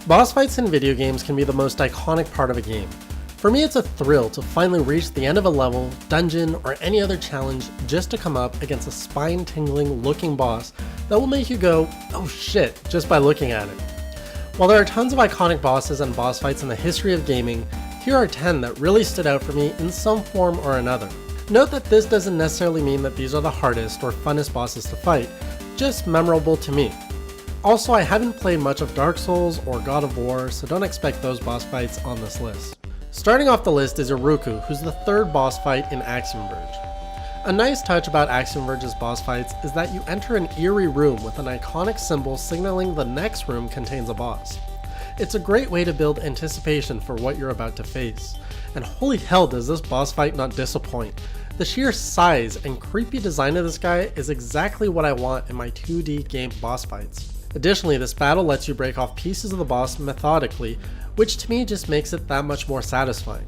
Boss fights in video games can be the most iconic part of a game. For me, it's a thrill to finally reach the end of a level, dungeon, or any other challenge just to come up against a spine-tingling looking boss that will make you go, oh shit, just by looking at it. While there are tons of iconic bosses and boss fights in the history of gaming, here are 10 that really stood out for me in some form or another. Note that this doesn't necessarily mean that these are the hardest or funnest bosses to fight, just memorable to me. Also, I haven't played much of Dark Souls or God of War, so don't expect those boss fights on this list. Starting off the list is Iruku, who's the third boss fight in Axiom Verge. A nice touch about Axiom Verge's boss fights is that you enter an eerie room with an iconic symbol signaling the next room contains a boss. It's a great way to build anticipation for what you're about to face, and holy hell does this boss fight not disappoint. The sheer size and creepy design of this guy is exactly what I want in my 2D game boss fights. Additionally, this battle lets you break off pieces of the boss methodically, which to me just makes it that much more satisfying.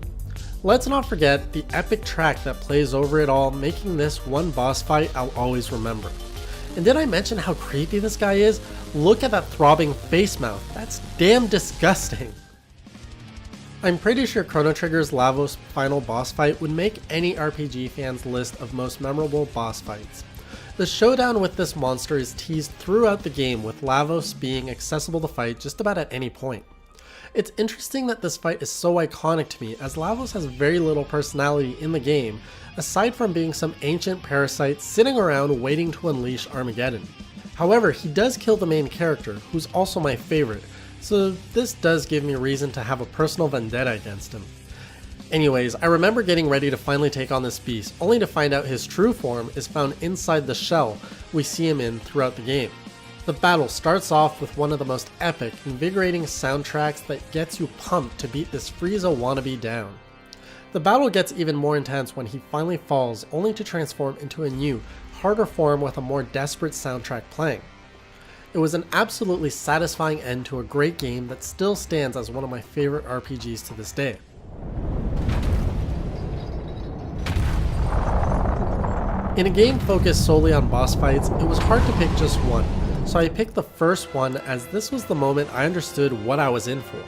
Let's not forget the epic track that plays over it all, making this one boss fight I'll always remember. And did I mention how creepy this guy is? Look at that throbbing face mouth, that's damn disgusting. I'm pretty sure Chrono Trigger's Lavos final boss fight would make any RPG fan's list of most memorable boss fights. The showdown with this monster is teased throughout the game, with Lavos being accessible to fight just about at any point. It's interesting that this fight is so iconic to me, as Lavos has very little personality in the game, aside from being some ancient parasite sitting around waiting to unleash Armageddon. However, he does kill the main character, who's also my favorite, so this does give me reason to have a personal vendetta against him. Anyways, I remember getting ready to finally take on this beast, only to find out his true form is found inside the shell we see him in throughout the game. The battle starts off with one of the most epic, invigorating soundtracks that gets you pumped to beat this Frieza wannabe down. The battle gets even more intense when he finally falls, only to transform into a new, harder form with a more desperate soundtrack playing. It was an absolutely satisfying end to a great game that still stands as one of my favorite RPGs to this day. In a game focused solely on boss fights, it was hard to pick just one, so I picked the first one as this was the moment I understood what I was in for.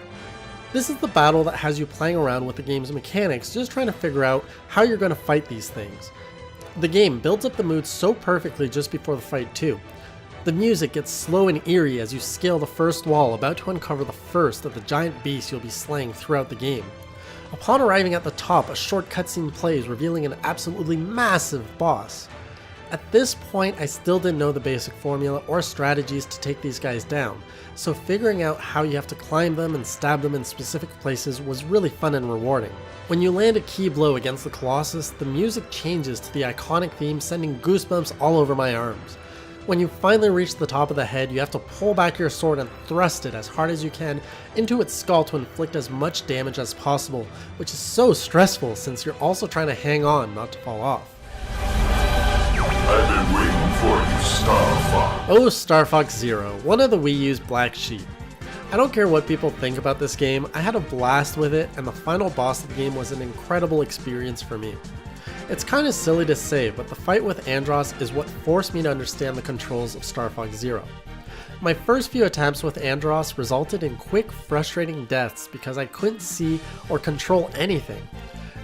This is the battle that has you playing around with the game's mechanics, just trying to figure out how you're going to fight these things. The game builds up the mood so perfectly just before the fight too. The music gets slow and eerie as you scale the first wall, about to uncover the first of the giant beasts you'll be slaying throughout the game. Upon arriving at the top, a short cutscene plays, revealing an absolutely massive boss. At this point, I still didn't know the basic formula or strategies to take these guys down, so figuring out how you have to climb them and stab them in specific places was really fun and rewarding. When you land a key blow against the Colossus, the music changes to the iconic theme, sending goosebumps all over my arms. When you finally reach the top of the head, you have to pull back your sword and thrust it as hard as you can into its skull to inflict as much damage as possible, which is so stressful since you're also trying to hang on not to fall off. I've been waiting for you, Star Fox. Oh, Star Fox Zero, one of the Wii U's black sheep. I don't care what people think about this game, I had a blast with it, and the final boss of the game was an incredible experience for me. It's kinda silly to say, but the fight with Andross is what forced me to understand the controls of Star Fox Zero. My first few attempts with Andross resulted in quick, frustrating deaths because I couldn't see or control anything.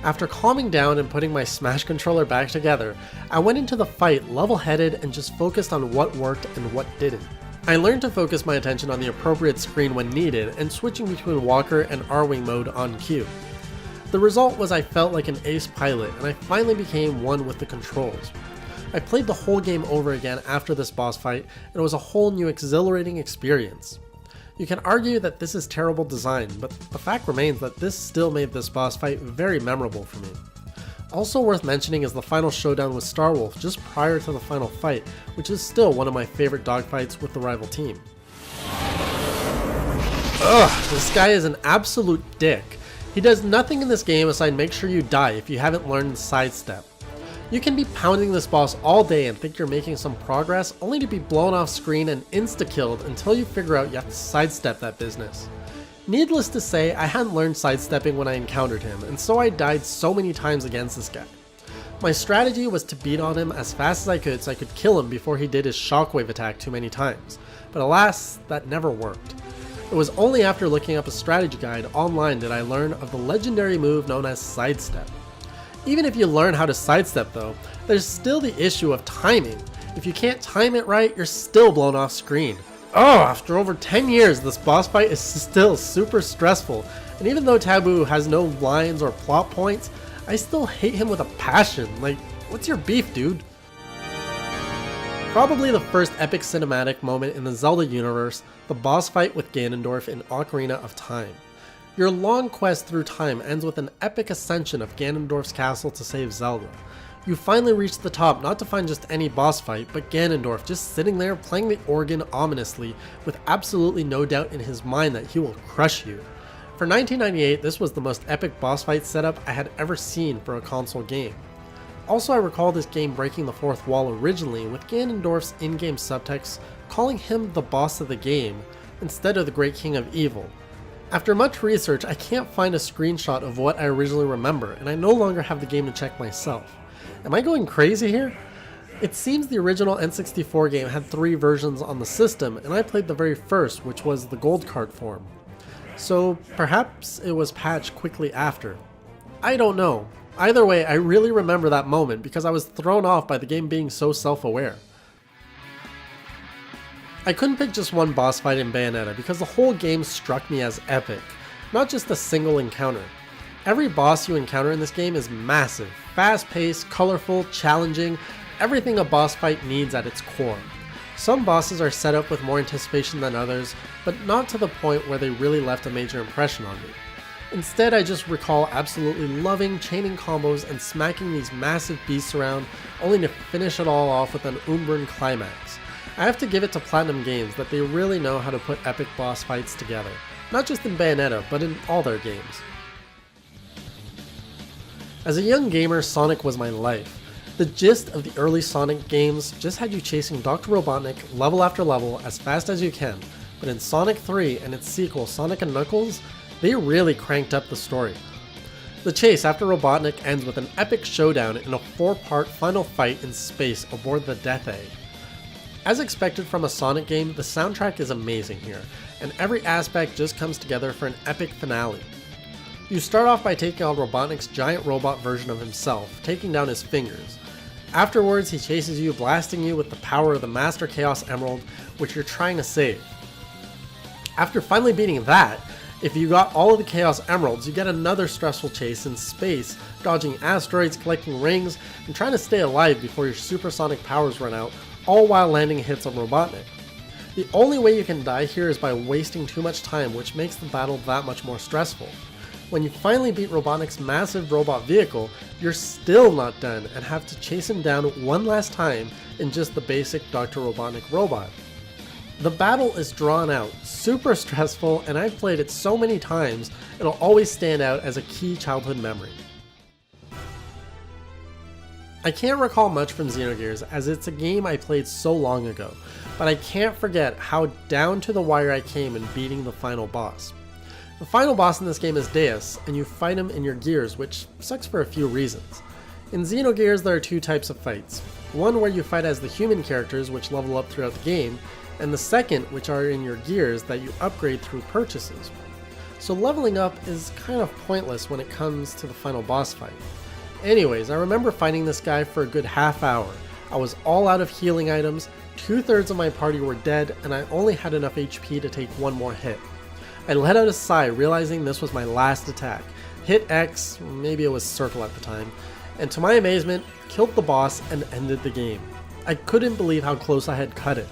After calming down and putting my Smash controller back together, I went into the fight level-headed and just focused on what worked and what didn't. I learned to focus my attention on the appropriate screen when needed and switching between Walker and R-Wing mode on cue. The result was I felt like an ace pilot, and I finally became one with the controls. I played the whole game over again after this boss fight, and it was a whole new exhilarating experience. You can argue that this is terrible design, but the fact remains that this still made this boss fight very memorable for me. Also worth mentioning is the final showdown with Starwolf just prior to the final fight, which is still one of my favorite dogfights with the rival team. Ugh, this guy is an absolute dick. He does nothing in this game aside make sure you die if you haven't learned sidestep. You can be pounding this boss all day and think you're making some progress, only to be blown off screen and insta-killed until you figure out you have to sidestep that business. Needless to say, I hadn't learned sidestepping when I encountered him, and so I died so many times against this guy. My strategy was to beat on him as fast as I could so I could kill him before he did his shockwave attack too many times, but alas, that never worked. It was only after looking up a strategy guide online did I learn of the legendary move known as sidestep. Even if you learn how to sidestep though, there's still the issue of timing. If you can't time it right, you're still blown off screen. Oh, after over 10 years, this boss fight is still super stressful, and even though Taboo has no lines or plot points, I still hate him with a passion. Like, what's your beef, dude? Probably the first epic cinematic moment in the Zelda universe, the boss fight with Ganondorf in Ocarina of Time. Your long quest through time ends with an epic ascension of Ganondorf's castle to save Zelda. You finally reach the top not to find just any boss fight, but Ganondorf just sitting there playing the organ ominously with absolutely no doubt in his mind that he will crush you. For 1998, this was the most epic boss fight setup I had ever seen for a console game. Also, I recall this game breaking the fourth wall originally with Ganondorf's in-game subtext calling him the boss of the game instead of the Great King of Evil. After much research, I can't find a screenshot of what I originally remember, and I no longer have the game to check myself. Am I going crazy here? It seems the original N64 game had 3 versions on the system, and I played the very first, which was the gold card form. So perhaps it was patched quickly after. I don't know. Either way, I really remember that moment because I was thrown off by the game being so self-aware. I couldn't pick just one boss fight in Bayonetta because the whole game struck me as epic, not just a single encounter. Every boss you encounter in this game is massive, fast-paced, colorful, challenging, everything a boss fight needs at its core. Some bosses are set up with more anticipation than others, but not to the point where they really left a major impression on me. Instead, I just recall absolutely loving chaining combos and smacking these massive beasts around, only to finish it all off with an Umbran climax. I have to give it to Platinum Games that they really know how to put epic boss fights together, not just in Bayonetta, but in all their games. As a young gamer, Sonic was my life. The gist of the early Sonic games just had you chasing Dr. Robotnik level after level as fast as you can, but in Sonic 3 and its sequel Sonic & Knuckles, they really cranked up the story. The chase after Robotnik ends with an epic showdown in a 4-part final fight in space aboard the Death Egg. As expected from a Sonic game, the soundtrack is amazing here, and every aspect just comes together for an epic finale. You start off by taking on Robotnik's giant robot version of himself, taking down his fingers. Afterwards, he chases you, blasting you with the power of the Master Chaos Emerald, which you're trying to save. After finally beating that, if you got all of the Chaos Emeralds, you get another stressful chase in space, dodging asteroids, collecting rings, and trying to stay alive before your supersonic powers run out, all while landing hits on Robotnik. The only way you can die here is by wasting too much time, which makes the battle that much more stressful. When you finally beat Robotnik's massive robot vehicle, you're still not done and have to chase him down one last time in just the basic Dr. Robotnik robot. The battle is drawn out, super stressful, and I've played it so many times, it'll always stand out as a key childhood memory. I can't recall much from Xenogears as it's a game I played so long ago, but I can't forget how down to the wire I came in beating the final boss. The final boss in this game is Deus, and you fight him in your gears, which sucks for a few reasons. In Xenogears there are 2 types of fights. One where you fight as the human characters, which level up throughout the game, and the second which are in your gears that you upgrade through purchases. So leveling up is kind of pointless when it comes to the final boss fight. Anyways, I remember fighting this guy for a good half hour. I was all out of healing items, 2/3 of my party were dead, and I only had enough HP to take one more hit. I let out a sigh realizing this was my last attack, hit X, maybe it was circle at the time, and to my amazement, killed the boss and ended the game. I couldn't believe how close I had cut it.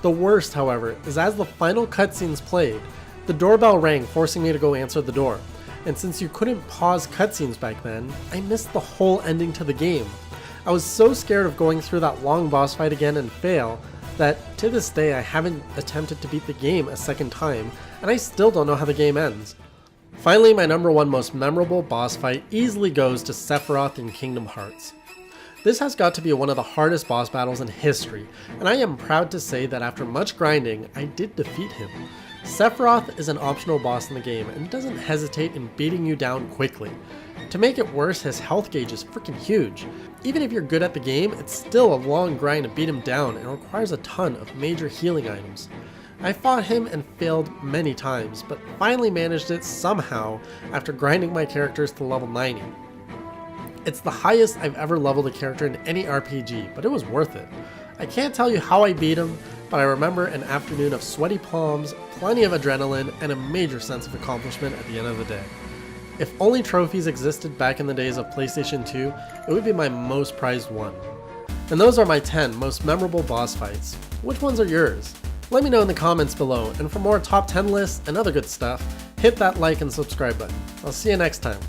The worst, however, is as the final cutscenes played, the doorbell rang forcing me to go answer the door, and since you couldn't pause cutscenes back then, I missed the whole ending to the game. I was so scared of going through that long boss fight again and fail, that to this day I haven't attempted to beat the game a second time, and I still don't know how the game ends. Finally, my number 1 most memorable boss fight easily goes to Sephiroth in Kingdom Hearts. This has got to be one of the hardest boss battles in history, and I am proud to say that after much grinding, I did defeat him. Sephiroth is an optional boss in the game and doesn't hesitate in beating you down quickly. To make it worse, his health gauge is freaking huge. Even if you're good at the game, it's still a long grind to beat him down and requires a ton of major healing items. I fought him and failed many times, but finally managed it somehow after grinding my characters to level 90. It's the highest I've ever leveled a character in any RPG, but it was worth it. I can't tell you how I beat him, but I remember an afternoon of sweaty palms, plenty of adrenaline, and a major sense of accomplishment at the end of the day. If only trophies existed back in the days of PlayStation 2, it would be my most prized one. And those are my 10 most memorable boss fights. Which ones are yours? Let me know in the comments below, and for more top 10 lists and other good stuff, hit that like and subscribe button. I'll see you next time.